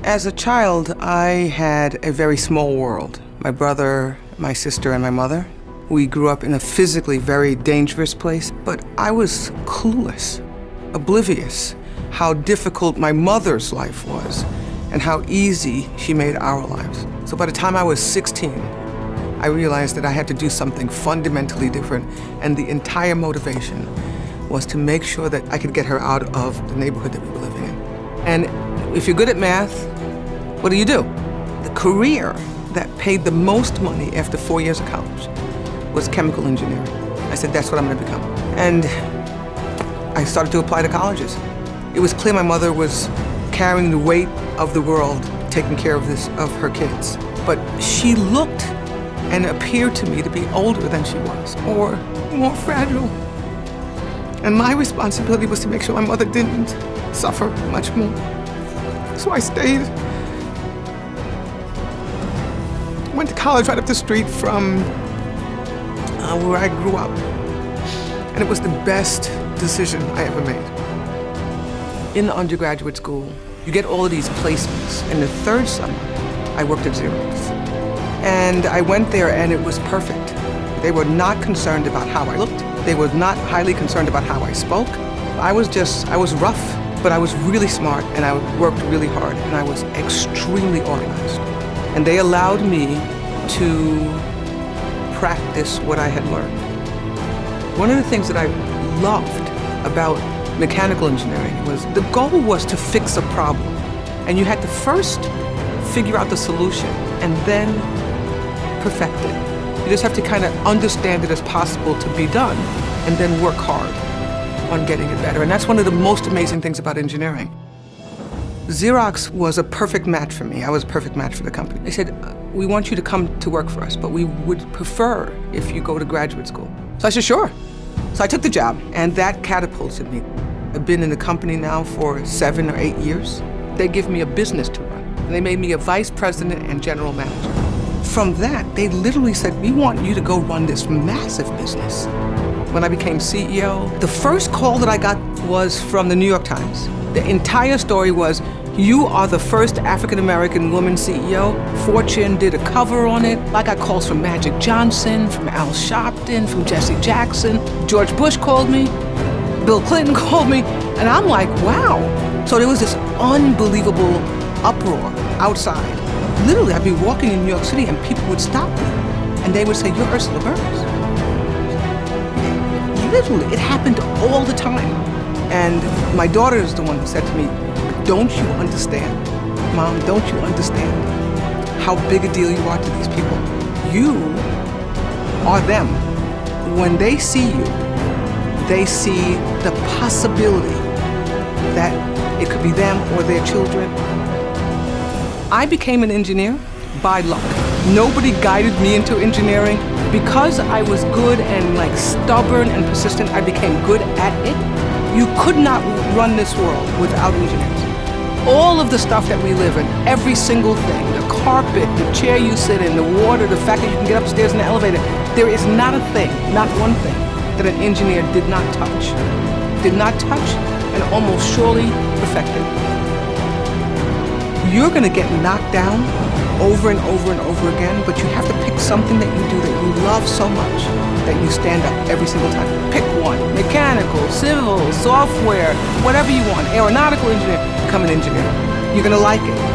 As a child, I had a very small world. My brother, my sister, and my mother. We grew up in a physically very dangerous place, but I was clueless, oblivious how difficult my mother's life was and how easy she made our lives. So by the time I was 16, I realized that I had to do something fundamentally different, and the entire motivation was to make sure that I could get her out of the neighborhood that we were living in. And if you're good at math, what do? The career that paid the most money after 4 years of college was chemical engineering. I said, that's what I'm gonna become. And I started to apply to colleges. It was clear my mother was carrying the weight of the world, taking care of her kids. But she looked and appeared to me to be older than she was, or more fragile. And my responsibility was to make sure my mother didn't suffer much more. So I stayed. Went to college right up the street from where I grew up. And it was the best decision I ever made. In the undergraduate school, you get all of these placements. And the third summer, I worked at Xerox. And I went there and it was perfect. They were not concerned about how I looked. They were not highly concerned about how I spoke. I was rough, but I was really smart and I worked really hard and I was extremely organized. And they allowed me to practice what I had learned. One of the things that I loved about mechanical engineering was the goal was to fix a problem. And you had to first figure out the solution and then perfect it. You just have to kind of understand it as possible to be done and then work hard on getting it better. And that's one of the most amazing things about engineering. Xerox was a perfect match for me. I was a perfect match for the company. They said, we want you to come to work for us, but we would prefer if you go to graduate school. So I said, sure. So I took the job, and that catapulted me. I've been in the company now for 7 or 8 years. They give me a business to run, and they made me a vice president and general manager. From that, they literally said, we want you to go run this massive business. When I became CEO, the first call that I got was from the New York Times. The entire story was, you are the first African-American woman CEO. Fortune did a cover on it. I got calls from Magic Johnson, from Al Sharpton, from Jesse Jackson. George Bush called me. Bill Clinton called me. And I'm like, wow. So there was this unbelievable uproar outside. Literally, I'd be walking in New York City and people would stop me. And they would say, you're Ursula Burns. Literally, it happened all the time. And my daughter is the one who said to me, don't you understand? Mom, don't you understand how big a deal you are to these people? You are them. When they see you, they see the possibility that it could be them or their children. I became an engineer by luck. Nobody guided me into engineering. Because I was good and stubborn and persistent, I became good at it. You could not run this world without engineers. All of the stuff that we live in, every single thing, the carpet, the chair you sit in, the water, the fact that you can get upstairs in the elevator, there is not a thing, not one thing, that an engineer did not touch. Did not touch and almost surely perfected. You're gonna get knocked down over and over and over again, but you have to pick something that you do that you love so much that you stand up every single time. Pick one. Mechanical, civil, software, whatever you want. Aeronautical engineer, become an engineer. You're gonna like it.